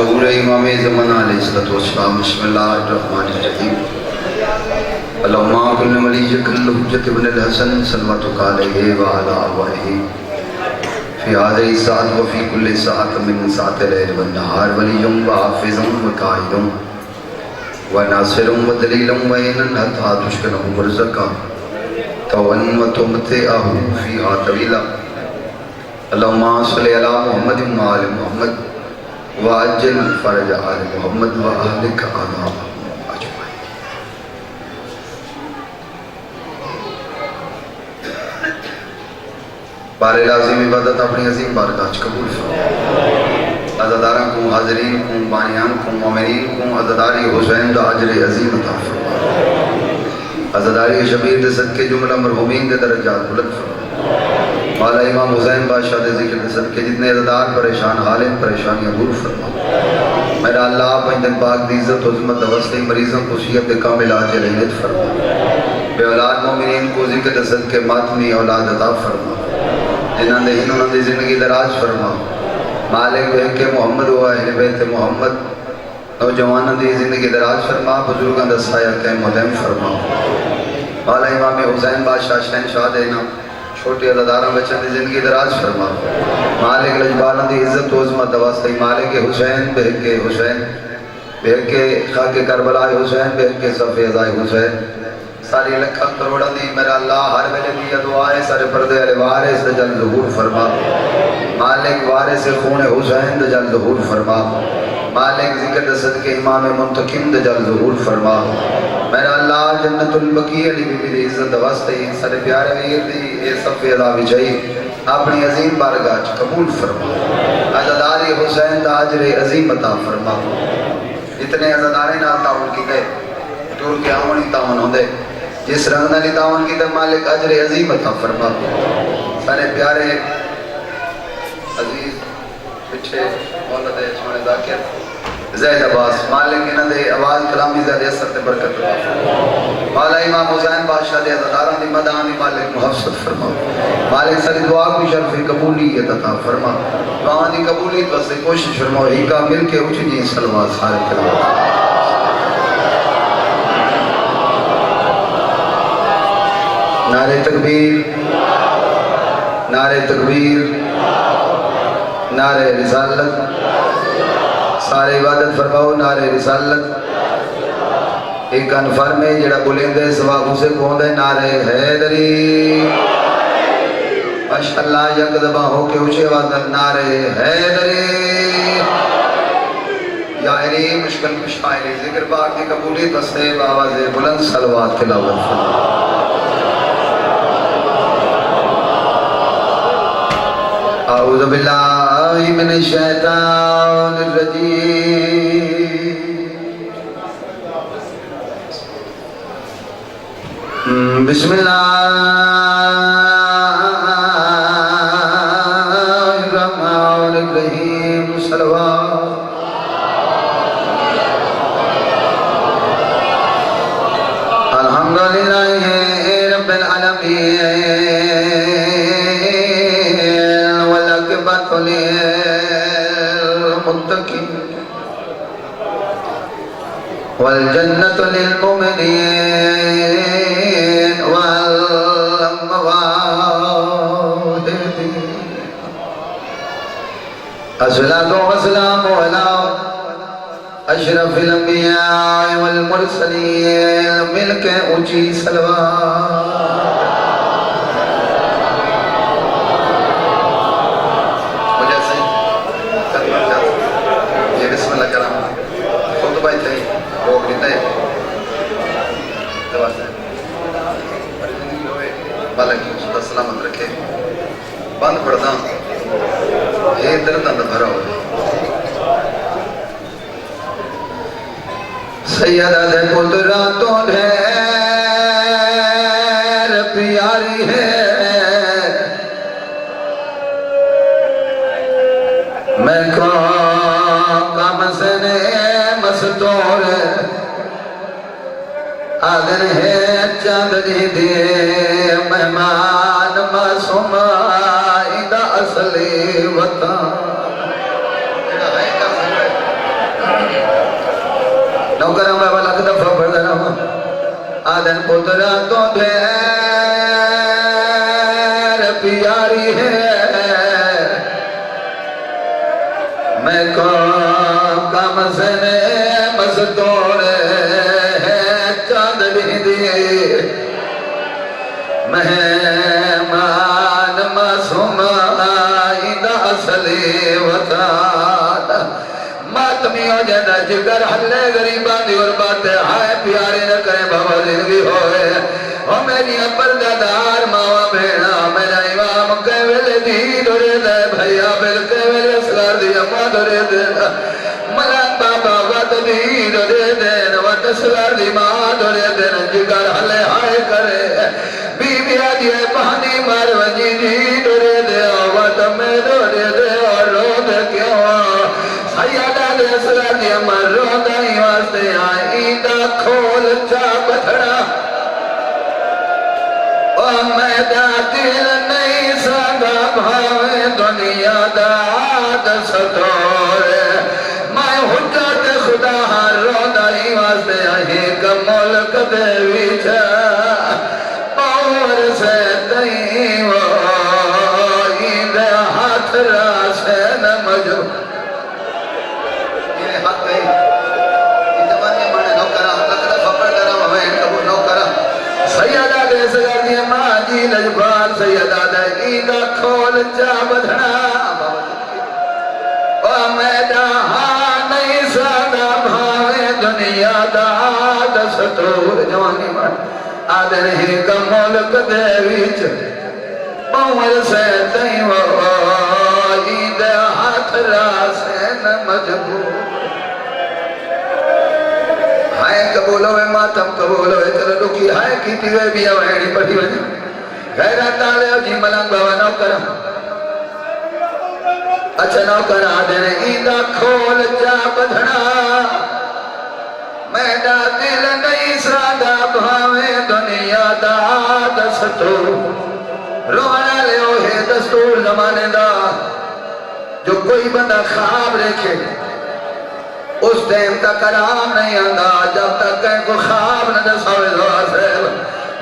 ظہور امام زمان علیہ السلام بسم اللہ الرحمن الرحیم اللہم کل ولیک الحجۃ ابن الحسن صلواتک علیہ وعلی آلہ فی هذه الساعة وفی کل ساعة من ساعة اللیل والنہار ولی وحافظ وقائد وناصر ودلیل وعینا حتی تشکن مرزقا طوعا وتمتعہ فیہا طویلا اللہم صلی علی محمد وآل محمد وعجل فرج آل محمد وآلک آدھا اجمعین. بار لازم عبادت اپنی عظیم بارگاہ قبول فرما. عزاداراں کو، حاضرین کو، بانیان کو، مومنین کو عزاداری حسین دا اجر عظیم عطا فرما. عزاداری شبیر دے صدقے جملہ مرحومین دے درجات بلند فرما. مولا امام حسین بادشاہ دے ذکر دے صدقے جتنے عزادار پریشان حالیں پریشانیاں دور فرما. میرا اللہ پنجن پاک دی عزت عظمت وسطی مریضوں کو صحت کامل عاجل ہدایت فرما. بے اولاد مومنین کو ذکر دے صدقے ماتمی اولاد عطا فرما. جنہاں دے انہوں نے زندگی دراز فرما. مالک بیک محمد و اہل بیت محمد نوجوانوں دی زندگی دراز فرما. بزرگاں دا سایہ قائم و دائم فرما. مولا امام حسین بادشاہ شہنشاہ دینا چھوٹی عزاداراں بچوں دی زندگی دراز فرما. مالک لجبالاں دی عزت و عظمت واسطے مالک حسین بہک حسین بہک خاک کربلا حسین بہک صف ازائے حسین ساری لکھا کروڑا دی میرا اللہ ہر ویلے دی دعائے سر پردے علی وارث جل ظہور فرما. مالک وارث خون حسین جل ظہور فرما. مالک ذکر صدقے امام منتقم جل ظہور فرما. میرا اللہ جنت البقیع علی بی بی دی عزت واسطے سر پیارے ویر دی اے صف ادا وچائی اپنی عظیم بارگاہ قبول فرما. عزاداری حسین دا اجر عظیم عطا فرما. اتنے عزاداریں نال تعاون کیتے دور کے آمنی تعاون ہوندے جس رنگ نالی تعاون کیتے مالک اجر عظیم عطا فرما. سارے پیارے عزیز پچھے مولد سونے ذاکر زید عباس مالک انہاں دے آواز کلامی زیادہ اثر تے برکت عطا فرما. مولا امام حسین بادشاہ دے عزاداراں دی مداحاں دی مالک محفظت فرما. مالک ساری دعا کو شرف قبولیت عطا فرما. دعا دی قبولیت واسطے کوشش فرما. ایک مل کے اٹھ جی صلوات سارے کلمات. نعرہ تکبیر نعرہ تکبیر نعرہ رسالت. سارے عبادت فرماؤ نعرہ رسالت. ایک انفر میں جڑا بلندے سوا اسے کھوندے نعرہ حیدری. ماشاءاللہ یک دبا ہو کے اچھے وعدن نعرہ حیدری. یا علی مشکل مشاعری ذکر پاک کی قبولیت واسطے بآواز بلند صلوات تلاوت فرماؤ. اعوذ باللہ من الشیطان الرجیم. بسم اللہ الرحمن الرحیم. صلوات الحمدللہ رب العالمین والعاقبۃ للمتقین والجنۃ للمؤمنین والمواہبین. الصلاۃ والسلام علی اشرف الانبیاء والمرسلین. مل کے اونچی صلوات. یہ بسم اللہ کرام خطبہ ہی تھی روک لیتا ہے بالک خدا سلامت رکھے. بند پڑھتا یہ درد اندر بھرا ہوا ہے. سیدہ دے قدراتوں ڈھیر پیاری ہے. میں کام سنے مستور آدن ہے چاندنی دے مہمان معصوم آئیدہ اصلی وطن. نوکر میں لکھ دفعہ پڑھ دینا ہوں آدن پترا تو دیر پیاری ہے میں کو کام سے مزدور چاند بھی دی مہمان معصوم آئندہ اصلی وطان ماتمی ہو جانا جگر حلے غریبان دی اور باتیں ہائے پیارے نہ کریں بابا زندگی ہوئے اور میری پردہ دار ماما بھینا میرا امام کیویلے دی دورے دے بھائیا بل کیویلے اسلار دی امہ دورے دے ملان بابا وات دی دورے دے وات اسلار دی ماں دورے دے جگر حلے ہائے کرے بی بی آجی ہے پہنی مار ونجی دی دورے دے وات میں دورے دے اور رو دے کیوں سیادہ دے اسلار دی امہ رو دائی واسطے آئیدہ کھول چا بتھڑا میدا دل نہیں ساگا بھاوے دنیا داد ستورے میں حجت خدا رو دائی واسطے آہی کا ملک دے ویچا پاور سے دائی دے ہاتھ راسے نمجو یہ حق ہے یہ زمانے مانے نوکرہ لکھتا فپر کرا ہمیں کبو نوکرہ سیادہ دے سگردی ماں جی لجبال سیادہ دے عیدہ کھول چا بدھنا او میدہ ہاں نہیں سادا بھاوے دنیا دا دستور جوانی ماں آدھر ہی کا ملک دے ویچ پاور سے تئی وہ عیدہ ہاتھ راسے نمجبور ہائے قبول ہوئے ماتم قبول ہوئے ترہ دکھی ہائے کیتی ہوئے بھی آوائنی پڑھی وجہ غیرات آلے ہو جی ملنگ بابا نوکرہ اچھا نوکرہ دینے عیدہ کھول جا بدھنا میڈا دل نہیں سادا بھاوے دنیا دا دستور روانا لے ہوئے دستور زمانے دا جو کوئی بندہ خواب رکھے اس ٹائم تک کرام نہیں آندا جب تک کہیں کو خواب نہ دساوے دعا سے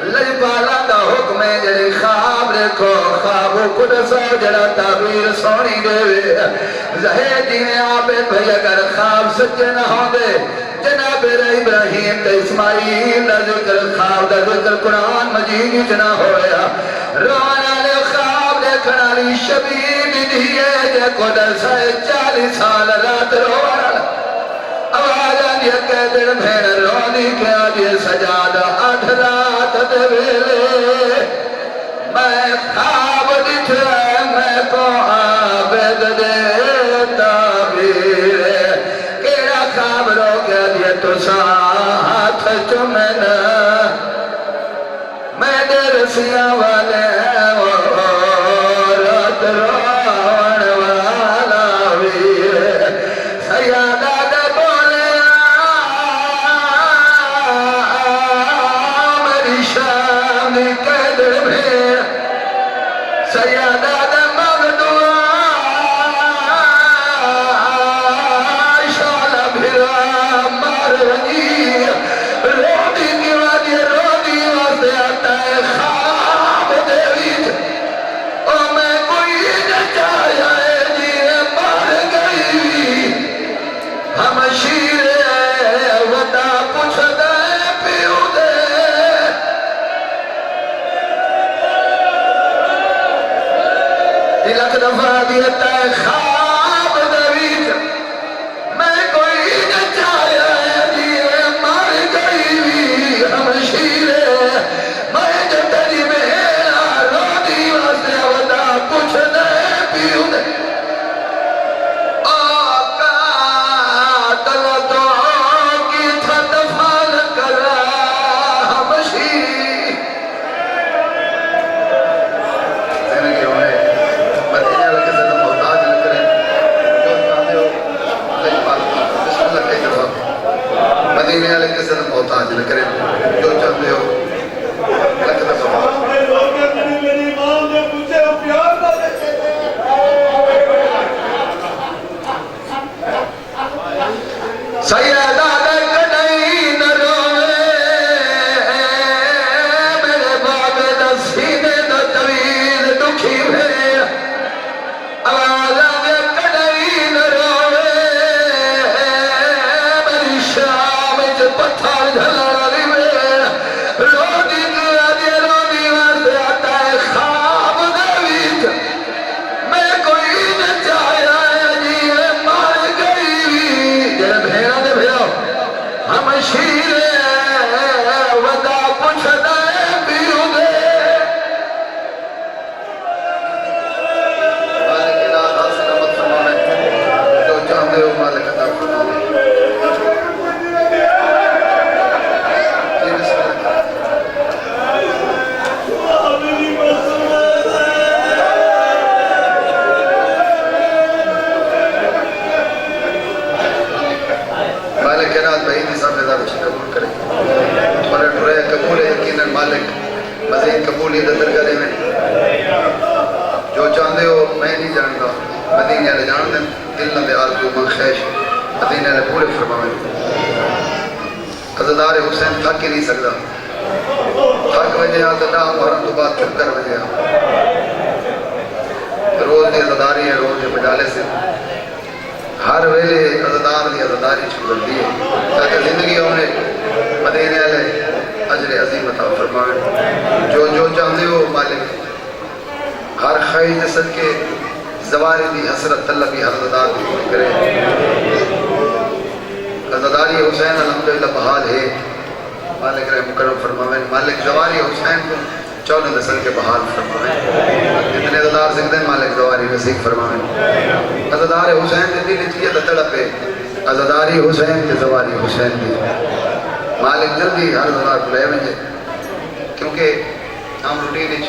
لجبالا دا حکم ہے جڑے خواب رکھو خوابوں کو دساو جڑا تعبیر سونی دے زہے جینے آپے بھئی اگر خواب سچے نہ ہوں دے جناب ابراہیم تے اسماعیل دا ذکر خواب دا ذکر قرآن مجید جنا ہویا روانہ لے خواب دیکھنا لی شبید دیئے جے کو دسائے 40 سال رات روانہ آواز آنی اکے دن بھین رونی کے آجے سجادہ 8 رات دویلے میں خواب دکھے میں کو عابد دے تعبیر کیڑا خواب رو کے آجے تو ساتھ چمنا میں دے رسیاں والے رات روان والا ویر سیادہ سیادہ دا مغدوع شالا بھرا مار ونی روڈی کی وادی روڈی واسے آتا ہے خواب دیویت او میں کوئی نچایا ہے جی مار گئی ہم شیرے وطا پوچھ دے پیو دے لکھ دفعہ دیتا ہے خواب دویت میں کوئی نچایا ہے دیئے مار گئی ہم شیرے میں جو تری میرا رو دی واسے ودا کچھ دے پیو دے آقا دل تو کی تھا دفعہ کرا ہم شیر مدینے والے کسی نے محتاج نہ کریں جو چاہتے ہو لکھ دفعہ سیدہ دے کڑائی کائنات بھائی دی سب ازار اچھی قبول کرے اور ٹرے قبول ہے یقیناً مالک مزید قبولیت درگاہ دے میں جو چاہتے ہو میں نہیں جانتا مدینے والے جان دیں دل نہ دے آرزو من خیش مدینے والے پورے فرمائیں عزادار حسین تھک ہی نہیں سکتا تھک وجہ آتا نہ محرم تو بعد چکر وجہ روز دی عزاداری ہے روز دی مجالے سے ہر ویلے عزادار دی عزاداری چھوڑ دی ہے تاکہ زندگی انہیں مدینے والے اجر عظیم عطا فرمائیں جو جو چاہتے ہو مالک ہر خواہش دے صدقے زواری دی حسرت طلبی ہر عزادار دی پوری کرے عزاداری حسین الحمدللہ بحال ہے مالک رحم کرم فرمائیں مالک زواری حسین کو چودہ دسل کے بحال فرمائیں جتنے عزادار سکتے ہیں مالک زواری نصیب فرمائیں عزادار حسین کے دل اتنی تڑپ ہے عزاداری حسین کے زواری حسین کی مالک جلدی ہر عزادار کو لے مجھے کیونکہ ہم روٹین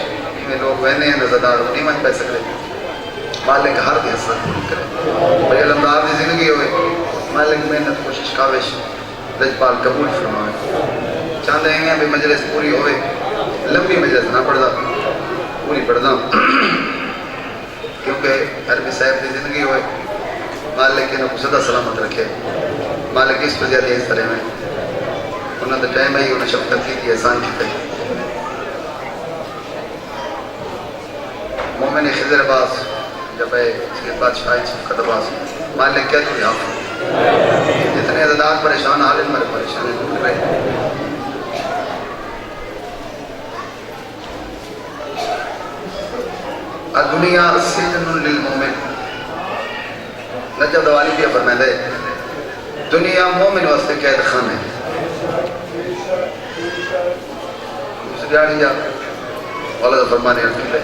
میں لوگ وہنے ہیں عزادار نہیں من پہ سکتے مالک ہر دی حسرت پوری کرے بھئی علمدار دی زندگی ہوئے مالک محنت کوشش کاوش رجپال قبول فرمائے چاہتے ہیں کہ مجلس پوری ہوئے لمبی مجلس نہ پڑھتا پوری پڑھتا کیونکہ عربی صاحب کی زندگی ہوئے مالک کے نبو صدا سلامت رکھے مالک اس پر زیادہ اس طرح میں انہوں نے ٹائم ہی انہیں شفقت کی احسان کی تھی مومن خضر عباس جب ہے سید بادشاہ شفقت عباس مالک کیا تو یہاں جتنے عزادار پریشان حالت مرے پریشان دور رہے الدنیا سجن للمومن نجب دوالی بھی فرمائے دے دنیا مومن واسطے قید خان ہے دوسری جانی جا والد فرمانے رکھتے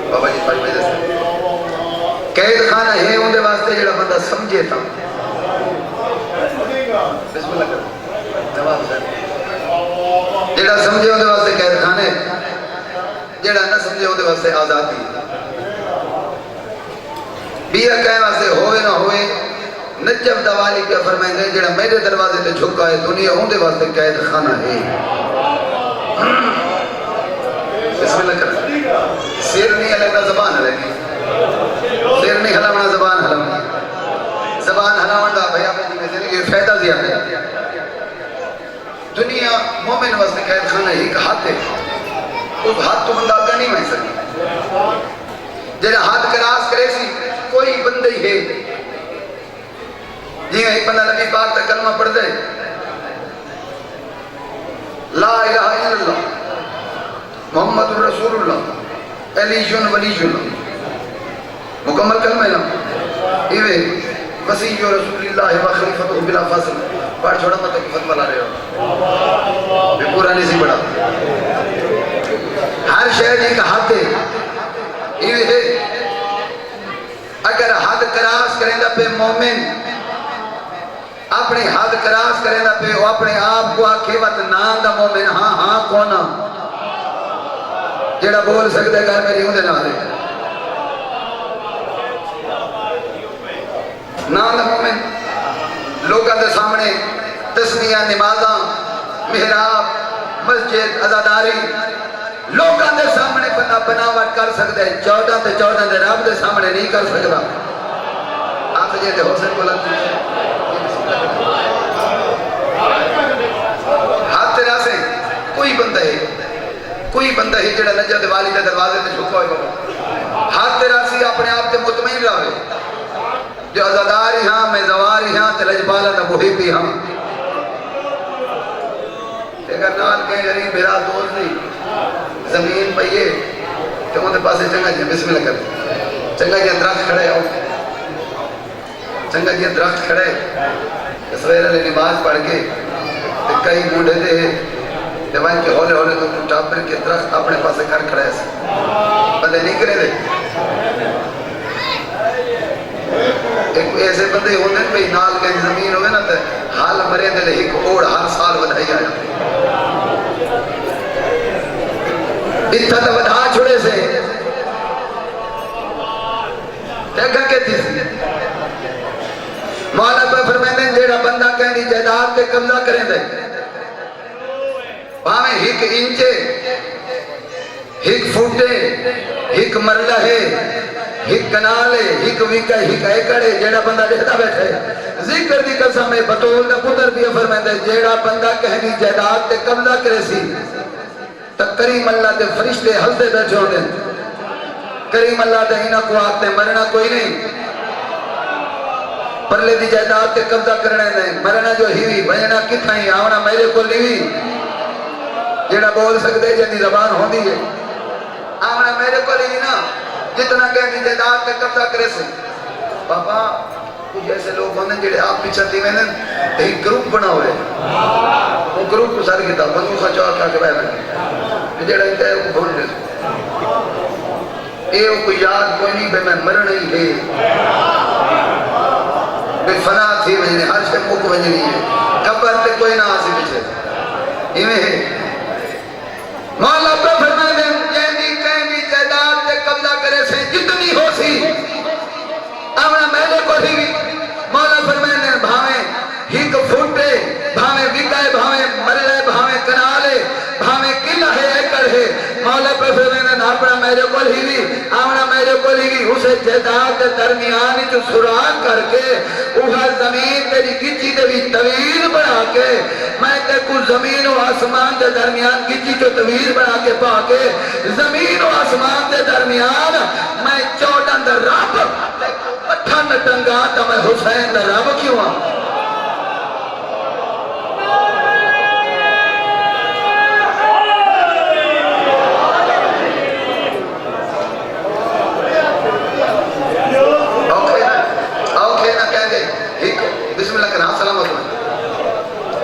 بابا جی پائی میں جیسے قید خانہ ہے اندھے واسطے جڑا بندہ سمجھے تھا بسم اللہ کرو جواب سر جڑا سمجھے اندھے واسطے قید خانے جڑا نہ سمجھے اندھے واسطے آزادی بیا کہے واسطے ہوئے نہ ہوئے نجب دوالی کیا فرمائیں گے جڑا میرے دروازے تے جھکا ہے دنیا اندھے واسطے قید خانہ ہے بسم اللہ کرو سیر نہیں علیہ زبان علیہ سیر نہیں ہلاونا زبان ہلاونا زبان ہلاونا دا بھئی آپ نے زندگی فیدہ زیادہ ہے دنیا مومن واسطے قید خانہ ایک ہاتھ ہے اس ہاتھ تو بندہ کا نہیں میں سکتی جنہیں ہاتھ کراس کرے سی کوئی بندہ ہی ہے جی ایک بندہ نبی پاک تک کلمہ پڑھ دے لا الہ الا اللہ محمد رسول اللہ علیشن ولیشن مکمل کلمہ ہے ایوے وسیع رسول اللہ و خلیفت بلا فاصل پڑھ چھوڑا مت کہ فتوہ لا رہے ہو بے پورا نہیں سی پڑھا ہر شہر ایک ہاتھ ہے ایوے اگر حد کراس کریں دا پہ مومن اپنی حد کراس کریں دا پہ وہ اپنے آپ کو آکھے وقت نام دا مومن ہاں ہاں کونا جیڑا بول سکتے گھر میں ریوں دے نہ دے نام دا مومن لوگاں دے سامنے تسمیہ نمازاں محراب مسجد عزاداری لوگاں دے سامنے بنا بناوٹ کر سکتے ہیں 14 دے رب دے سامنے نہیں کر سکتا آپ جے دے حسن کو لگتی ہاتھ تیرا سے کوئی بندہ ہے جڑا نجد والی دے دروازے تے جھکا ہوئے بابا ہاتھ تیرا سی اپنے آپ تے مطمئن رہے جو عزاداری ہاں میں زواری ہاں تے لجبالا دا محبی ہاں اگر نال کہیں یعنی میرا دوست نہیں زمین پہیے تو انہوں نے پاسے چنگا جی بسم اللہ کر چنگا جی درخت کھڑے ہو چنگا جی درخت کھڑے سویر علی نماز پڑھ کے کئی مونڈے دے دیوان کے ہولے ہولے تو ٹاپر کے درخت اپنے پاسے کھڑ کھڑے سے بندے نہیں کرے دے ایک ایسے بندے ہوتے ہیں بھئی نال کہیں زمین ہوئے نا تے حال مرے دلے ایک اوڑ ہر سال ودھائی آیا اتھا تو ودھا چھوڑے سے جگہ کہتی سی مولا پہ فرمائنے جیڑا بندہ کہیں جائیداد تے قبضہ کریں دے بھاویں ایک انچے ایک فوٹے ایک مرلہ ہے ایک کنال ہے ایک ویکا ایک ایکڑ ہے جیڑا بندہ دیکھتا بیٹھے ذکر دی قسم ہے بطول دا پتر بھی فرمائے جیڑا بندہ کہنی جائیداد تے قبضہ کرے سی تو کریم اللہ دے فرشتے ہلتے بیٹھے ہوتے کریم اللہ دے ہینا کو آتے مرنا کوئی نہیں پرلے دی جائیداد تے قبضہ کرنے دیں مرنا جو ہی بھجنا کتھا ہی آونا میرے کو لیوی جیڑا بول سکتے جنی زبان ہوندی ہے آونا میرے کو لیوی نا جتنا کہنی جائیداد تے قبضہ کرے سے پاپا کچھ ایسے لوگ ہونے جڑے آپ پیچھا دی میں نے ایک گروپ بنا ہوئے وہ گروپ کو ساری کتاب بندو سا چوہا کیا کہ بھائی میں جڑا انتا ہے وہ بھول دے اے وہ کوئی یاد کوئی نہیں بے میں مرنا ہی ہے بے فنا تھی مجھنے ہر شے مک مجھنی ہے قبر تے کوئی نہ آسی پیچھے ایویں ہے مولا پر فرمائے دیں جیندی کہنی جائیداد تے قبضہ کرے سے جتنی ہو سی امنا میلے کو ہی مولا فرمائے دیں بھاویں ہیک فوٹے بھاویں وکائے بھاویں مرلے بھاویں کنالے بھاویں قلعہ ہے ایکڑ ہے مولا پر فرمائے دیں اپنا میرے کو ہی آمنا میرے کو ہی اسے جائیداد درمیانی جو سراغ کر کے اوہا زمین تیری گچی دے بھی طویل بنا کے میں تے کچھ زمین و آسمان دے درمیان گچی جو طویل بنا کے پا کے زمین و آسمان دے درمیان میں 14 در رب پٹھا نٹنگا تا میں حسین در رب کیوں ہوں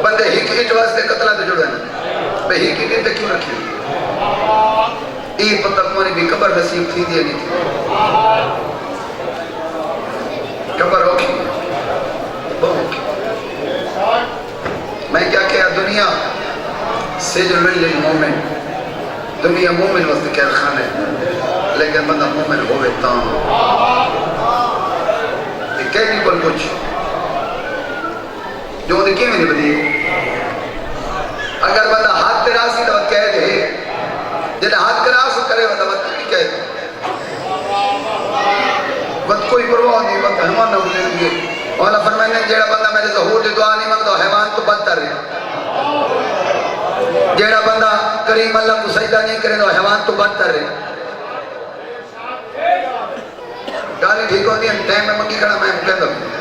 بندے ہی کی واسطے قتلہ تے جڑے ہیں بے ہی کی تے کیوں رکھی ای پتہ کوئی بھی قبر نصیب تھی دی نہیں تھی قبر ہوکی بہت میں کیا کہا دنیا سجن للمومن دنیا مومن واسطے قید خانے لیکن بندہ مومن ہوئے تاں یہ کہہ نہیں کل کچھ جو دیکھیں میں نہیں بدی اگر بندہ ہاتھ تراسی تو قید ہے جنہیں ہاتھ تراس کرے وہ تو نہیں قید وقت کوئی پرواہ نہیں وقت حیوان نہ بولے گے مولا فرمائے نے جیڑا بندہ میرے ظہور دی دعا نہیں مانگتا حیوان تو بدتر ہے جیڑا بندہ کریم اللہ کو سجدہ نہیں کرے تو حیوان تو بدتر ہے گالی ٹھیک ہوتی ہے ٹائم میں منگی کھڑا میں کہتا ہوں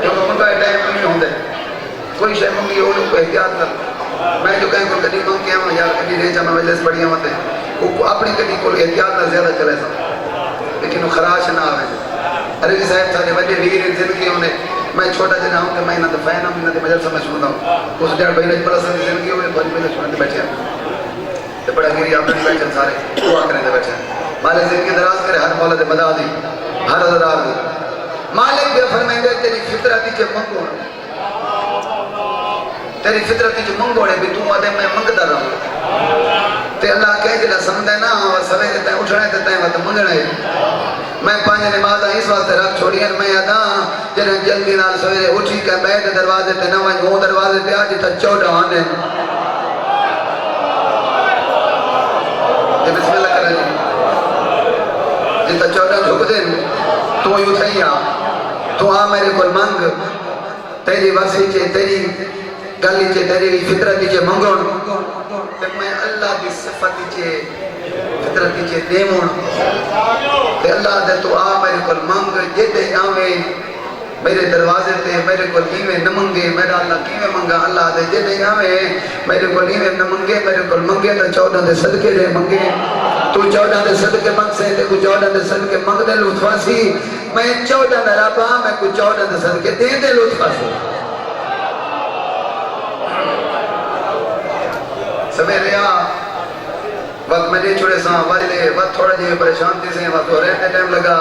کیونکہ ان کا ٹائم نہیں ہوتا کوئی شے منگی ہو لوگ کو احتیاط کر میں جو کہیں کو کدی منگ کیا ہوں یار کدی ریچا میں مجلس بڑھیا ہوتے ہیں وہ اپنی کدی کو احتیاط نہ زیادہ چلے سا لیکن وہ خراش نہ آوے عربی صاحب تھا جب وجہ ویر زندگی ہونے میں چھوٹا جنہ ہوں کہ میں نہ دفعین ہوں نہ دے مجلس میں سنتا ہوں اس ڈیڑھ بھائی بڑا سن زندگی ہوئے بڑی مجلس سنتے بیٹھے ہیں تو بڑا گیری آپ نے بیٹھے سارے دعا کرنے دے بیٹھے ہیں مالک زندگی دراز کرے ہر مولا دے بدا دی ہر عددار دی مالک دے فرمائیں گے تیری فطرتی کے منگو تیری فطرتی کے منگو نے بھی تو آدھے میں منگتا رہوں تے اللہ کہے جلہ سمدے نا سوے دیتے ہیں اٹھنے دیتے ہیں وقت منگنے میں پانچ نمازہ اس واسطے رکھ چھوڑی ہیں میں یادا جنہیں جلدی نال سوے اٹھی کے بیٹھ دروازے تے نہ وائیں وہ دروازے تے آجی تا 14 آنے یہ بسم اللہ کریں جتا 14 جھک دیں تو یوں تھیا تو آ میرے کل منگ تیری وصی چے تیری گلی چے تیری فطرتی چے منگون کہ میں اللہ دی صفتی چے فطرتی چے دیمون کہ اللہ دے تو آ میرے کل منگ جتے آمیں میرے دروازے تے میرے کل کیویں نہ منگے میرا اللہ کیویں منگا اللہ دے جتے آمیں میرے کل کیویں نہ منگے میرے کل منگے تو 14 دے صدقے دے منگے تو 14 دے صدقے منگ سے تے کو 14 دے صدقے منگ دے لطفہ سی میں 14 دے رابا میں کو 14 دے صدقے دے لطفہ سی سویریا وقت میں نہیں چھوڑے ساں والے وقت تھوڑا جی پریشان تھی سے وقت ہو رہے تھے ٹائم لگا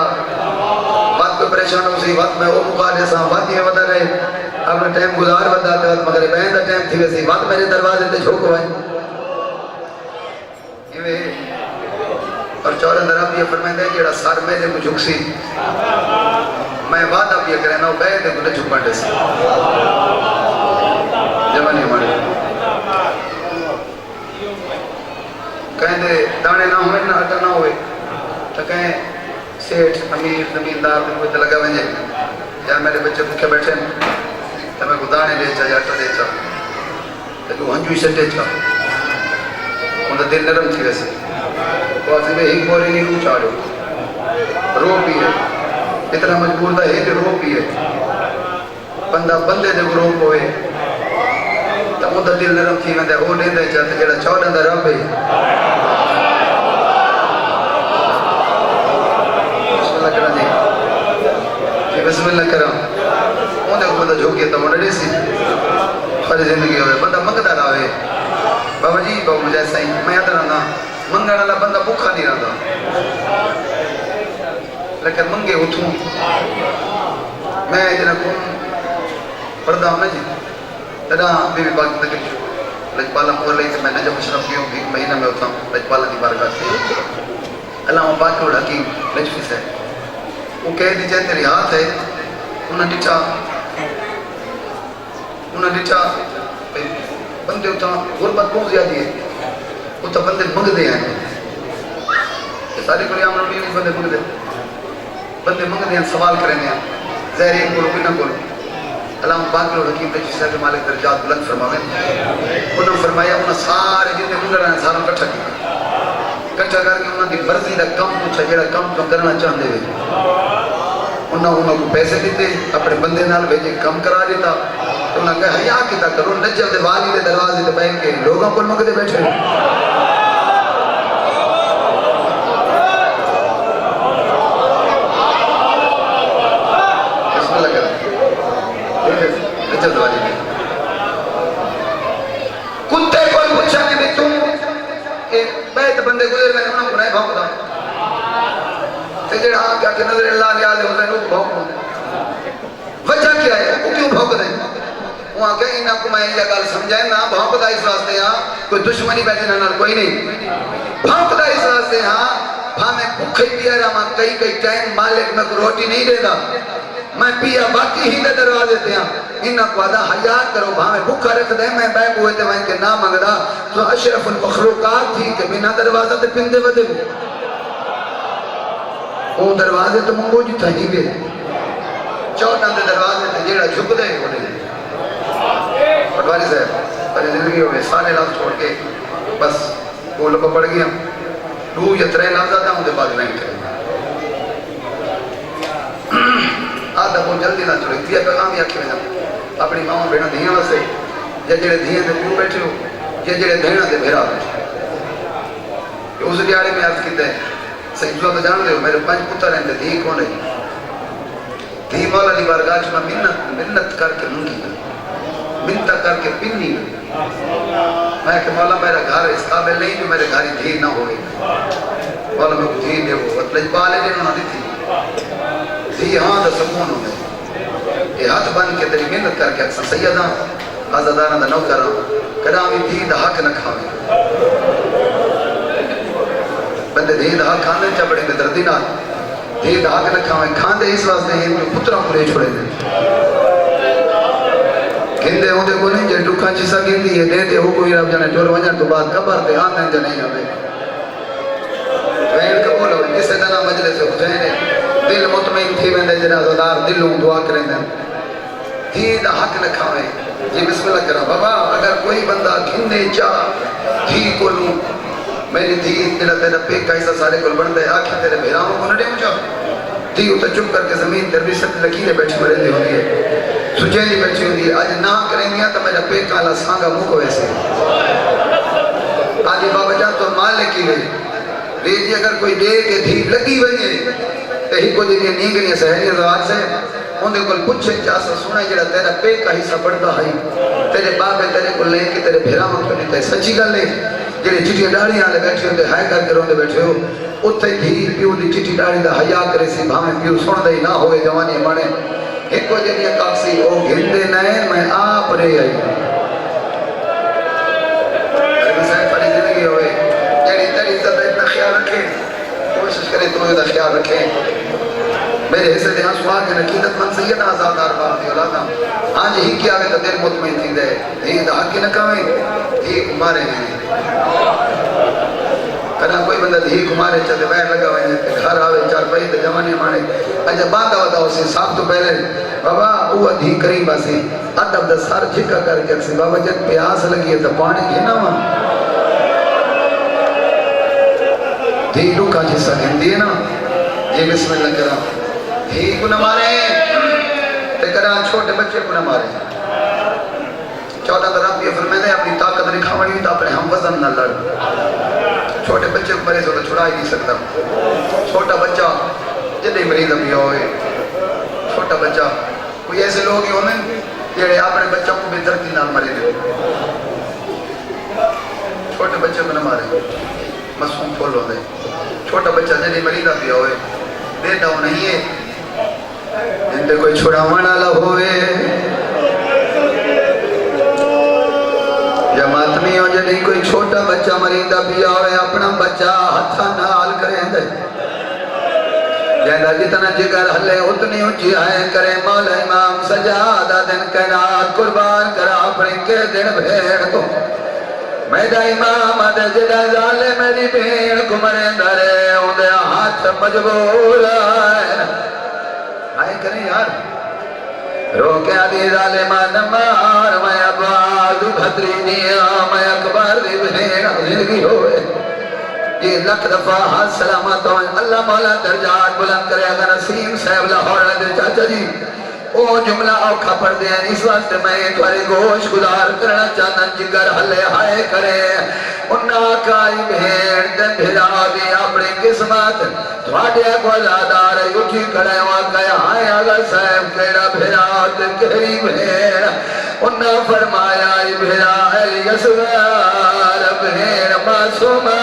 وقت کو پریشان ہو سی وقت میں وہ مقالے ساں وقت یہ ودا رہے اپنے ٹائم گزار ودا تے وقت مگر بہن دا ٹائم تھی ویسی وقت میرے دروازے تے چھوک ہوئے اور 14 درب یہ فرمائیں دے جیڑا سار میرے کو جھک سی میں وعدہ بھی کرنا وہ بیٹھے کو نہ چھپن دے سی جمانی مڑے کہیں دے دانے نہ ہوئے نہ اٹھا نہ ہوئے تو کہیں سیٹھ امیر زمیندار میں کوئی لگا بنجے یا میرے بچے بھوکے بیٹھے تو میں کو دانے دے چاہ یا اٹھا دے چاہ تو ہنجوی سٹے چاہ ان کا دل نرم تھی ویسے وہ آتی میں ایک بولی نہیں رو چاڑو رو بھی ہے اتنا مجبور دا ہے کہ رو بھی ہے بندہ بندے دے کو رو پوئے تو ان کا دل نرم تھی میں دے او دے دے چاہتے جڑا چودہ دا رب ہے بسم اللہ کرام اوندے کو بندہ جھوکے تو مڑے سی خالی زندگی ہوئے بندہ منگتا رہے بابا جی بابا مجھے سائیں میں یاد رہنا منگا والا بندہ بھوکا نہیں رہتا لیکن منگے اٹھوں میں جنہ کون پردہ ہوں نا جی تدا بی بی باقی تکلیف شو لجپالا مور لئی تھی میں نجم اشرف کیوں ایک مہینہ میں ہوتا ہوں لجپالا دی بارکات سے علامہ باقی اور حکیم لجفی سے وہ کہہ دی جائے تیری ہاتھ ہے انہیں ڈٹا بندے اتنا غربت بہت زیادہ ہے اتنا بندے منگ دے ہیں ساری کو لیام ربی نہیں بندے منگ دے ہیں سوال کریں ہیں زہری کولو بھی نہ کولو علامہ باقی اور حکیم لجفی صاحب مالک درجات بلند فرماویں انہوں فرمایا انہوں سارے جتنے منگ رہے ہیں سارا کٹھا کیا کٹھا کر کے انہوں دی مرضی دا کم پوچھا جیڑا کم تو کرنا چاہتے ہوئے انہوں کو پیسے دیتے اپنے بندے نال بھیجے کم کرا دیتا تو انہوں نے کہا حیاء کیتا کرو نجم دے والی دے دروازے دے بہن کے لوگوں کو مگدے بیٹھے بسم اللہ کریں نجم دے والی دے کتے کوئی پوچھا کہ بھی تم بیت بندے گزر گئے انہوں کو نہیں بھاؤں دا جڑا کیا کہ نظر اللہ علیہ آلہ حسین کو بھوک وجہ کیا ہے وہ کیوں بھوک دیں وہاں کہ انہاں کو میں یہ گال سمجھائیں نا بھوک دا اس واسطے ہاں کوئی دشمنی بیٹھے نہ کوئی نہیں بھوک دا اس واسطے ہاں میں بھوکھے پیا رہا ماں کئی ٹائم مالک میں کو روٹی نہیں دے دا میں پیا باقی ہی دے دروازے تے ہاں انہاں کو آدھا حیات کرو میں بھوکھا رکھ دے میں بیک ہوئے تے میں ان کے نام مانگدا تو اشرف المخلوقات تھی کہ بنا دروازہ تے پندے ودے وہ دروازے تو منگو جی تھا ہی گئے چوتھا دے دروازے تھے جیڑا جھک دے وہ دے پٹواری صاحب پہلے زندگی ہوئے سارے لفظ چھوڑ کے بس وہ لوگوں پڑ گیا 2 یا 3 لفظ آتا ہوں دے بعد نہیں کریں آدھا کو جلدی نہ چھوڑے دیا پیغام ہی آکھے میں اپنی ماں بینا دھیاں واسے یا جڑے دھیاں دے پیو بیٹھے ہو یا جڑے دھینا دے بھیرا بیٹھے اس دیارے میں عرض کیتا ہے سیدلہ تو جان لے ہو میرے 5 پتر ہیں دھی کون ہے دھی مولا دی بارگاہ میں منت کر کے منگی منتہ کر کے پنی میں کہ مولا میرا گھر اس قابل نہیں جو میرے گھری دھی نہ ہوئے مولا میں کو دھی دے وہ لجپالے نے انہوں نے تھی دھی ہاں دا سکون ہوئے یہ ہاتھ بن کے تیری منت کر کے اکثر سیدہ آزادانہ دا نو کرا کرامی دھی دا حق نہ کھاوے بندے دھی دہا کھاندے چپڑے میں دردی نہ دھی دہا کے نہ کھاویں کھاندے اس واسطے ہیں جو پترہ پورے چھوڑے دیں گھندے ہوں دے کو نہیں جے ٹکھا چیسا گھندی ہے دے دے ہو کوئی رب جانے ٹور ونجر تو بعد کبر دے آندیں جا نہیں آنے وین قبول ہوئے جسے دنا مجلس حسین ہے دل مطمئن تھی ویندے جنازدار دلوں دعا کریں دیں دھی دا حق نہ کھاویں یہ بسم اللہ کرا بابا اگر کوئی بندہ گھندے چاہ دھی کو لوں میری دھی تیرا تیرا پیک کا حصہ سارے کل بڑھ دے آکھیں تیرے بھیراؤں کو نہ دے مجھا دھی اتر چپ کر کے زمین تربی ست لکیلے بیٹھی مرے دی ہوئی ہے سجیلی بیٹھی ہوئی ہے آج نہ کریں گیا تو میرا پیک کا اللہ سانگا مو کو ویسے آج بابا جان تو مال لکی ہوئی ریجی اگر کوئی دے کے دھی لگی ہوئی ہے تو ہی کو دیدی نیگنی سہری زوار سے اندھے کل پچھے چاسا سنا جڑا تیرا پیک کا حصہ بڑھتا ہے تیرے باپے تیرے کو لے کے تیرے بھیراؤں کو نہیں تے سچی گا لے جڑے چٹی ڈاڑی آلے بیٹھے ہوتے ہائے کر کے روندے بیٹھے ہو اتھے دھی پیو دی چٹی ڈاڑی دا حیاء کرے سی بھامیں پیو سن دے نہ ہوئے جوانی مانے ایک کو جنیا کاکسی او گھندے نئے میں آپ رے آئی مسائل پڑی زندگی ہوئے جڑی تیری عزت اتنا خیال رکھے کوشش کرے تو یہ دا خیال رکھے میرے حصے دے ہاں سوا کے نقیدت من سیدنا آزادار باپ دی اولادا ہاں جی ہی کیا گئے تو دل مطمئن تھی دے ہی دا حقی نہ کھویں ہی کمارے ہیں کنا کوئی بندہ ہی کمارے چاہتے بیر لگا ہوئے گھر آوے چار پہی تے جوانے مانے اجا باندھا ہوتا ہو سی صاحب تو پہلے بابا اوہ دھی قریب آسی ادب دا سار جھکا کر کے اکسی بابا جب پیاس لگی ہے تو پانی گھنا ہوا دھی روکا جیسا گھن دیئے نا یہ بسم اللہ کرا ہی کو نہ مارے تے کرا چھوٹے بچے کو نہ مارے چودہ در رب یہ فرمائے دے اپنی طاقت رکھاوڑی ہوئی تو اپنے ہم وزن نہ لڑ چھوٹے بچے کو مریض ہوتا چھڑا ہی نہیں سکتا چھوٹا بچہ جنہی مریض ابھی ہوئے چھوٹا بچہ کوئی ایسے لوگ ہی ہونے یہ اپنے بچوں کو بھی درتی نہ مرے دے چھوٹے بچے کو نہ مارے مسوم پھول ہو دے چھوٹا بچہ جنہی مریض ابھی ہوئے دیتا ہو نہیں ہے جن پہ کوئی چھوڑا مانا لہ ہوئے یا ماتمی ہو جنہی کوئی چھوٹا بچہ مریدہ بھی آوے اپنا بچہ ہتھا نال کریں دے جہاں جتنا جگر حلے اتنی اچھی آئے کرے مولا امام سجادہ دن کائنات قربان کرا اپنے کے دن بھیڑ کو میدہ امام آدھے جدہ زالے میری بھیڑ کو مرے درے اندھے ہاتھ مجبور آئے کریں یار روکے آدھی ظالمان مار میں عباد بھتری دیا میں اکبر دی بھیڑ زندگی ہوئے یہ لکھ دفعہ حد سلامت ہوئے اللہ مولا درجات بلند کرے اگر نسیم صاحب لاہور دے چاچا جی او جملہ اوکھا پڑھ دیں اس وقت میں تھوڑے گوش گزار کرنا چاہتا جگر حلے ہائے کرے انہا کائی بھیڑ دن بھیڑا دی اپنی قسمت تھوڑے کو زیادہ رہی اٹھی کھڑے ہوا کہا ہائے اگر صاحب کیڑا بھیڑا دن کہی بھیڑ انہا فرمایا بھیڑا علی اصغر بھیڑ معصومہ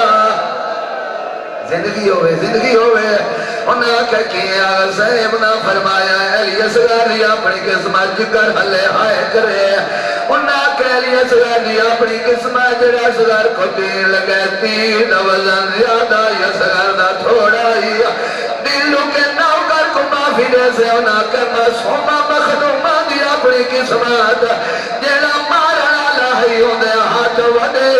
زندگی ہوئے انہاں کہ کیا صاحب نہ فرمایا علی اصغر اپنی قسمت جگر حلے ہائے کرے انہاں کہ علی اصغر اپنی قسمت جڑا اصغر کو تیر لگے تیر وزن زیادہ اصغر نہ تھوڑا ہی دلوں کے نوکر کو معافی دے سے انہاں کہ معصومہ مخدومہ دی اپنی قسمت جڑا مارا لاہی ہوں دے ہاتھ وڈے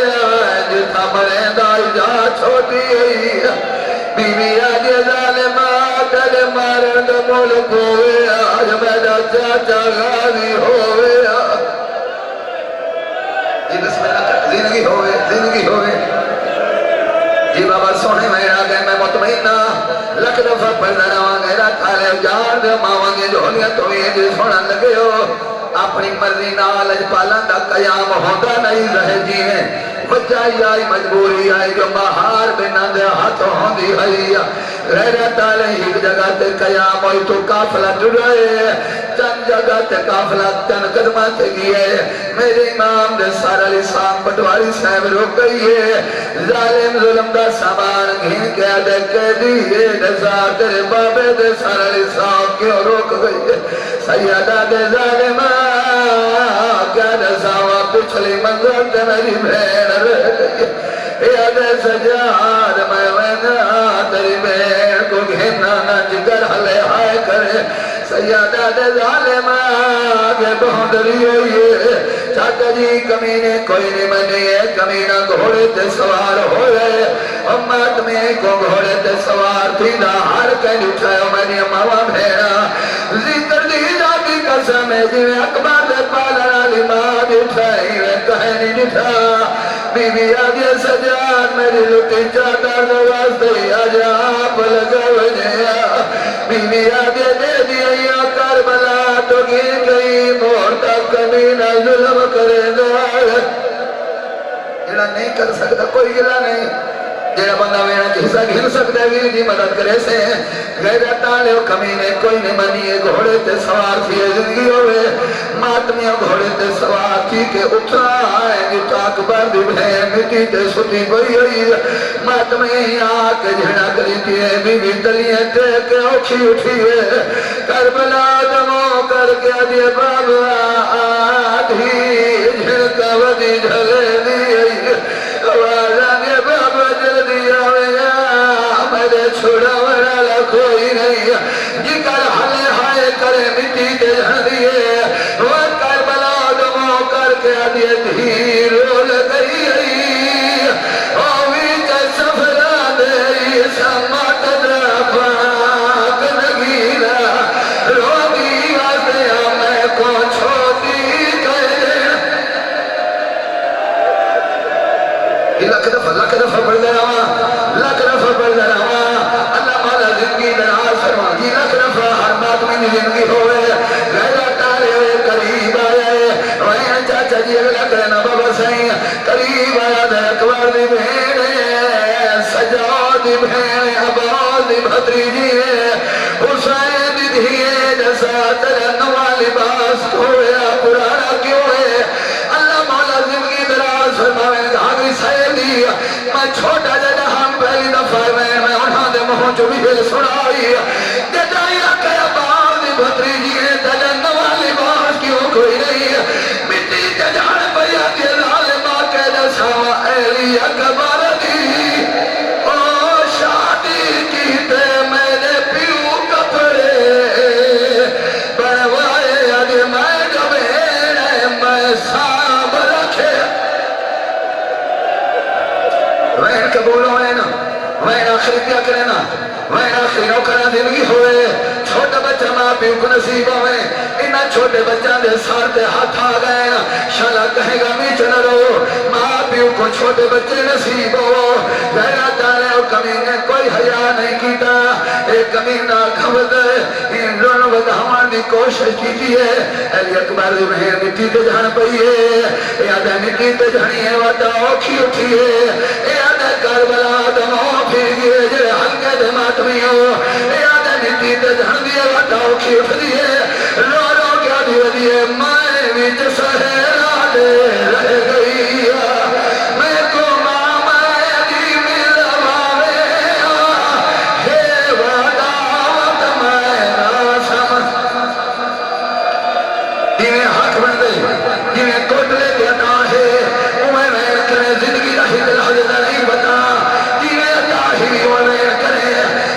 جتا مرے دائی جا چھوٹی بی بی آجی ظالمات اجھے مارن دے ملک ہوئے آج میڈا چاچا غازی ہوئے جی بسم اللہ زندگی ہوئے جی بابا سونے میرا گئے میں مطمئنہ لکھ دفعہ پڑھنا رہا میرا کھالے جار دے ماوانگے جھولیاں تو یہ جی سونا لگے ہو اپنی مرضی نالج پالن دا قیام ہوتا نہیں رہے جی ہیں بچائی آئی مجبوری آئی جو باہر بنا دے ہاتھ ہوندی آئی غیرت آلے ہی جگہ تے قیام ہوئی تو کافلہ جڑے چند جگہ تے کافلہ چند قدمہ تے گئے میرے امام دے سارا لسان پٹواری صاحب روک گئی ہے ظالم ظلم دا سامان گھن کے دے کے دیئے نزا تیرے بابے دے سارا لسان کیوں روک گئی ہے سیدہ دے ظالمان کیا نزاوہ پچھلی منظر تے میری بھیڑ رہ گئی یا دے سجاد میں وینا تیری بھیڑ کو گھنا نہ جگر حلے ہائے کرے سیادہ دے ظالم آگے بہندری ہوئیے چاچا جی کمینے کوئی نہیں منیے کمینہ گھوڑے تے سوار ہوئے امت میں کو گھوڑے تے سوار تھی دا ہر کہیں اٹھائے میں نے ماما بھیڑا ذکر دی جاتی قسم ہے جی اکبر دے پالنا لماد اٹھائی میں کہیں نہیں اٹھا بی بی آجے سجاد میری لٹی چادر دواستے آجا آپ لگا وجہ بی بی آجے دے دیا کربلا تو گر گئی مورتا کمینہ ظلم کرے دارت جڑا نہیں کر سکتا کوئی گلا نہیں جڑا بندہ میرا حصہ گھن سکتا ہے ویل کی مدد کرے سے غیرت آلے کمینے کوئی نہیں منیے گھوڑے تے سوار تھی زندگی ہوئے ماتمیاں گھوڑے تے سوار تھی کہ اٹھا آئے گی تاک بند بھین مٹی تے ستی بھئی ہوئی ماتمیاں آکے جھڑا کری تھی بی بی دلیاں تے کے اٹھی ہے کربلا دموں کر کے دیئے بابا آدھی جھڑکا ودی جھلے دی آوازاں دے بابا جلدی آوے میرے چھوڑا ورہ کوئی نہیں جی کر لکھ دفعہ پڑھتا رہا لکھ دفعہ پڑھتا رہا اللہ مولا زندگی دراز فرما جی لکھ دفعہ ہر بات میں زندگی ہوئے غیرہ ٹالے ہوئے قریب آئے وہیں چاچا جی اگلا کہنا بابا سائیں قریب آیا دے اکبر دی بہن سجاد دی بہن عباس دی بھتریجی حسین دی دھیے جیسا تیرا نوا لباس ہویا پرانا کیوں ہے اللہ مولا زندگی دراز فرمائے دھاگری سیدی میں چھوٹا جڑا ہم پہلی دفعہ میں انہاں دے مہوں جو بھی بھیل سنائی جڑائی رکھے عباس دی بھتریجی تیرا نوا لباس کیوں کوئی نہیں مٹی ججان پیا کے ظالمہ کے جیسا اہلی اکبر دی او شادی کی تے میرے پیو کپڑے بڑوائے اج میں جبینے میں سام رکھے وین قبول ہوئے نا وین آخری کیا کرے نا وین آخری نوکرہ زندگی ہوئے چھوٹا بچہ ماں پیو کو نصیب ہوئے انہاں چھوٹے بچہ دے سار تے ہاتھ آ گئے شالا کہے گا میچ نہ رو ماں پیو کو چھوٹے بچے نصیب ہو غیرہ ڈالے اور کمینے کوئی حیاء نہیں کیتا ایک کمینہ کھوز ان رون ودھامان دی کوشش کیجئے علی اکبر دی مہر مٹی تے جھان پئیے یادہ مٹی تے جھانی ہے وڈا اوکھی اٹھیے یادہ کربلا دموں پھر گئے جے ہلکے دے ماتمی ہو یادہ مٹی تے جھان دیے وڈا اوکھی اٹھ دیے رو رو کیا دیو دیے میں وچ سہرا دے رہ گئی میں کو ماما دی ملواوے ہے وڈاوت میں راسم جنہیں حق بن دے جنہیں کوٹلے کے عطا ہے انہیں میں کرے زندگی رہی دل حضرت نہیں بتا جنہیں عطا ہی وین کرے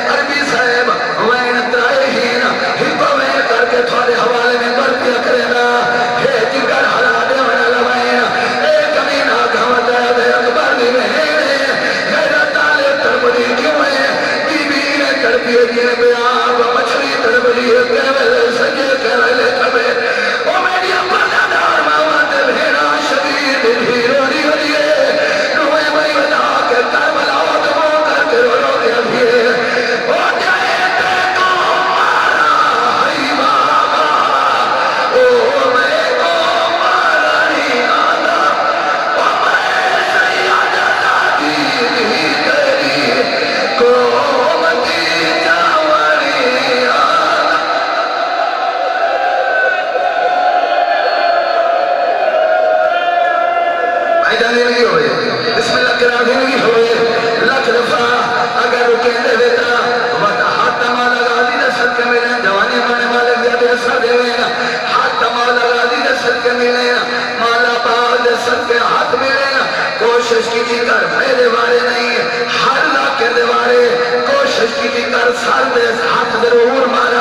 عربی صاحب وین ترائہین ہپا وین کر کے تھوڑے حوالے میں برپیا کرے نا ہے جگر حلا دے وین لوائن ایک امینہ گھمت دے اکبر دی مہینے غیرت آلے تربلی کیوں ہے بی بی نے تربیے دینے بیاب مچھلی تربلی کیوے سجے کیوے کبے او میری اپنا دار ماما تے بھیڑا شدید دھیرو دی ہوئے روئے بھائی بدا کے کربلا دموں کر کے رو رو دیا بھی او جائے تے کو مارا ہی بابا او میں کو مارا نہیں آنا او میں سیادہ دادی تیری کومتی جاوری آنا ایدہ زندگی ہوئے بسم اللہ کرا زندگی ہوئے لکھ دفعہ اگر رکیں دے بیتا وطا ہاتھ تمالا غازی دے صدقے ملیں جوانی مانے والے زیادہ اثر دے وینا ہاتھ تمالا غازی دے صدقے ملیں مالا باز دے صدقے ہاتھ ملیں کوشش کی تھی کر میرے بارے نہیں ہر لاکر دے بارے کوشش کی تھی کر سر دے ہاتھ ضرور مارے